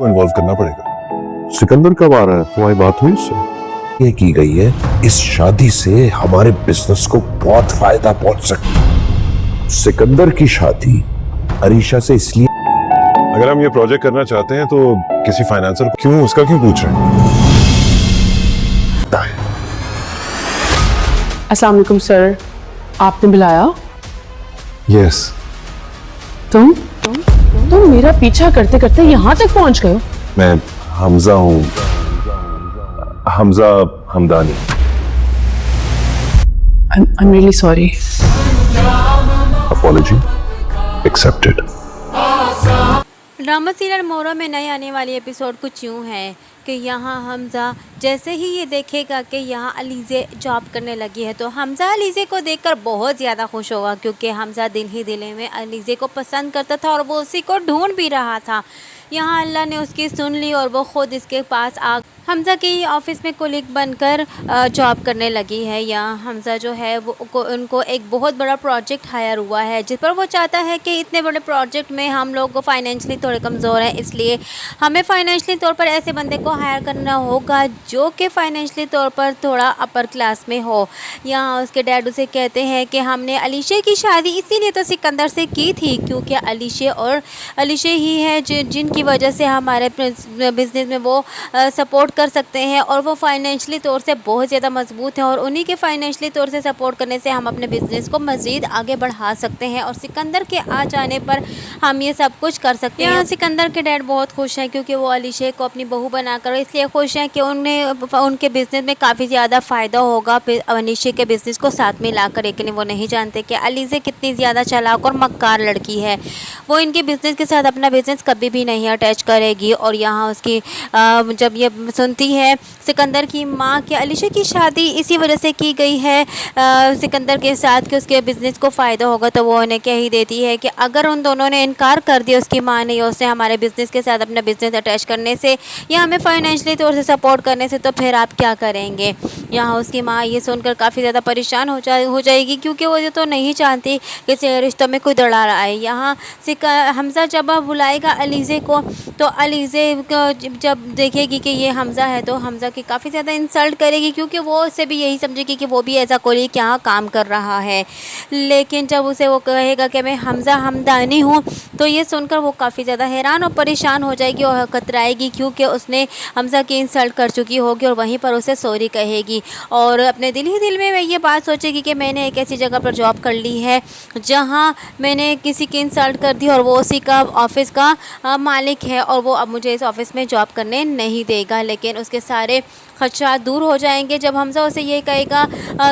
को इन्वॉल्व करना पड़ेगा। सिकंदर कब आ रहा है? तुम्हारी बात हुई इससे? ये की गई है, इस शादी से हमारे बिजनेस को बहुत फायदा पहुंच सकता है। सिकंदर की शादी अरीशा से इसलिए, अगर हम ये प्रोजेक्ट करना चाहते हैं तो किसी फाइनेंसर को क्यों, उसका क्यों पूछ रहे हैं? अस्सलाम वालेकुम सर, आपने बुलाया? यस। तुम मेरा पीछा करते करते यहाँ तक पहुँच गए हो? मैं हमजा हूँ, Hamza Hamdani. I'm really sorry. Apology accepted. Drama serial मोरा में नए आने वाली एपिसोड कुछ यूँ है कि यहाँ हमजा जैसे ही ये देखेगा कि यहाँ अलीज़े जॉब करने लगी है तो हमजा अलीज़े को देखकर बहुत ज़्यादा खुश होगा, क्योंकि हमजा दिल ही दिल में अलीज़े को पसंद करता था और वो उसी को ढूंढ भी रहा था। यहाँ अल्लाह ने उसकी सुन ली और वो ख़ुद इसके पास आ हमज़ा के ऑफ़िस में कोलीग बनकर जॉब करने लगी है। यहाँ हमज़ा जो है वो उनको एक बहुत बड़ा प्रोजेक्ट हायर हुआ है, जिस पर वो चाहता है कि इतने बड़े प्रोजेक्ट में हम लोग को फाइनेंशियली थोड़े कमज़ोर हैं, इसलिए हमें फाइनेंशियली तौर पर ऐसे बंदे को हायर करना होगा जो कि फाइनेंशियली तौर पर थोड़ा अपर क्लास में हो। यहाँ उसके डैड उसे कहते हैं कि हमने अलीशे की शादी इसीलिए तो सिकंदर से की थी, क्योंकि अलीशे ही है जिनकी वजह से हमारे बिज़नेस में वो सपोर्ट कर सकते हैं और वो फाइनेंशियली तौर से बहुत ज़्यादा मजबूत हैं और उन्हीं के फाइनेंशियली तौर से सपोर्ट करने से हम अपने बिज़नेस को मज़ीद आगे बढ़ा सकते हैं और सिकंदर के आ जाने पर हम ये सब कुछ कर सकते हैं। सिकंदर के डैड बहुत खुश हैं क्योंकि वो अलीशे को अपनी बहू बनाकर इसलिए खुश हैं कि उनके बिज़नेस में काफ़ी ज़्यादा फ़ायदा होगा अलीशे के बिज़नेस को साथ में लाकर। लेकिन वो नहीं जानते कि अलीशे कितनी ज़्यादा चालाक और मक्कार लड़की है। वो इनके बिज़नेस के साथ अपना बिज़नेस कभी भी नहीं अटैच करेगी। और यहाँ उसकी जब ये सुनती है सिकंदर की माँ कि अलीशा की शादी इसी वजह से की गई है सिकंदर के साथ कि उसके बिज़नेस को फ़ायदा होगा, तो वो उन्हें कह ही देती है कि अगर उन दोनों ने इनकार कर दिया, उसकी माँ ने, उससे हमारे बिज़नेस के साथ अपना बिज़नेस अटैच करने से या हमें फाइनेंशियली तौर से सपोर्ट करने से, तो फिर आप क्या करेंगे। यहाँ उसकी माँ ये सुनकर काफ़ी ज़्यादा परेशान हो जाएगी, क्योंकि वो ये तो नहीं चाहती कि रिश्तों में कोई दरार आए। यहाँ हमज़ा जब बुलाएगा अलीज़े को, तो अलीज़े जब देखेगी कि ये हमज़ा है तो हमज़ा की काफ़ी ज़्यादा इंसल्ट करेगी, क्योंकि वो उससे भी यही समझेगी कि वो भी ऐसा कोलीग यहाँ काम कर रहा है। लेकिन जब उसे वो कहेगा कि मैं हमज़ा हमदानी हूँ, तो ये सुनकर वो काफ़ी ज़्यादा हैरान और परेशान हो जाएगी और कतराएगी, क्योंकि उसने हमज़ा की इंसल्ट कर चुकी होगी और वहीं पर उसे सॉरी कहेगी और अपने दिल ही दिल में ये बात सोचेगी कि मैंने एक ऐसी जगह पर जॉब कर ली है जहाँ मैंने किसी की इंसल्ट कर दी और वो उसी का ऑफिस का मालिक है और वो अब मुझे इस ऑफिस में जॉब करने नहीं देगा। लेकिन उसके सारे खदशात दूर हो जाएंगे जब हमज़ा उसे ये कहेगा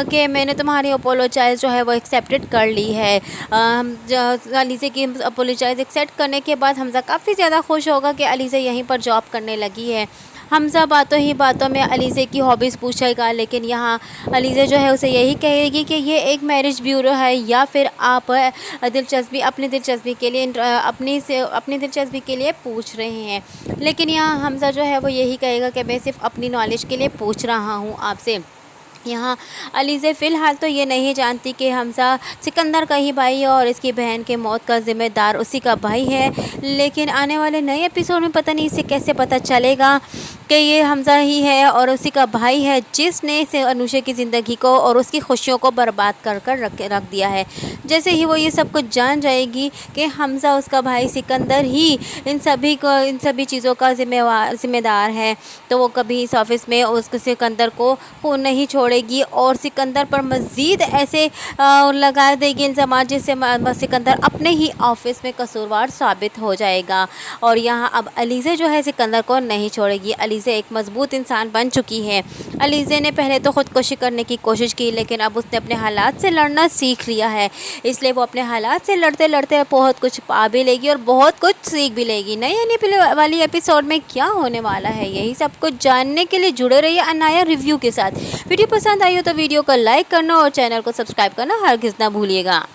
कि मैंने तुम्हारी अपोलोजाइज़ जो है वो एक्सेप्टेड कर ली है। अलीज़े की अपोलोजाइज़ एक्सेप्ट करने के बाद हमज़ा काफ़ी ज़्यादा खुश होगा कि अलीज़े यहीं पर जॉब करने लगी है। हमज़ा बातों ही बातों में अलीज़े की हॉबीज़ पूछेगा, लेकिन यहाँ अलीज़े जो है उसे यही कहेगी कि ये एक मैरिज ब्यूरो है या फिर आप अपनी दिलचस्पी के लिए पूछ रहे हैं। लेकिन यहाँ हमज़ा जो है वो यही कहेगा कि मैं सिर्फ अपनी नॉलेज के लिए पूछ रहा हूँ आपसे। यहाँ अलीज़े फ़िलहाल तो ये नहीं जानती कि हमज़ा सिकंदर का ही भाई है और इसकी बहन के मौत का ज़िम्मेदार उसी का भाई है। लेकिन आने वाले नए एपिसोड में पता नहीं इसे कैसे पता चलेगा कि ये हमज़ा ही है और उसी का भाई है जिसने से अनुषा की ज़िंदगी को और उसकी खुशियों को बर्बाद कर रख दिया है। जैसे ही वो ये सब कुछ जान जाएगी कि हमज़ा उसका भाई सिकंदर ही इन सभी चीज़ों का ज़िम्मेदार है, तो वो कभी इस ऑफ़िस में उस सिकंदर को नहीं छोड़ेगी और सिकंदर पर मज़ीद ऐसे लगा देगी इल्ज़ाम जिससे सिकंदर अपने ही ऑफ़िस में कसूरवार साबित हो जाएगा। और यहाँ अब अलीज़े जो है सिकंदर को नहीं छोड़ेगी। अलीज़े एक मज़बूत इंसान बन चुकी है। अलीज़े ने पहले तो ख़ुदकुशी करने की कोशिश की, लेकिन अब उसने अपने हालात से लड़ना सीख लिया है, इसलिए वो अपने हालात से लड़ते लड़ते बहुत कुछ पा भी लेगी और बहुत कुछ सीख भी लेगी। नई आने वाली एपिसोड में क्या होने वाला है, यही सब कुछ जानने के लिए जुड़े रहिए अनाया रिव्यू के साथ। वीडियो पसंद आई हो तो वीडियो को लाइक करना और चैनल को सब्सक्राइब करना हरगिज़ ना भूलिएगा।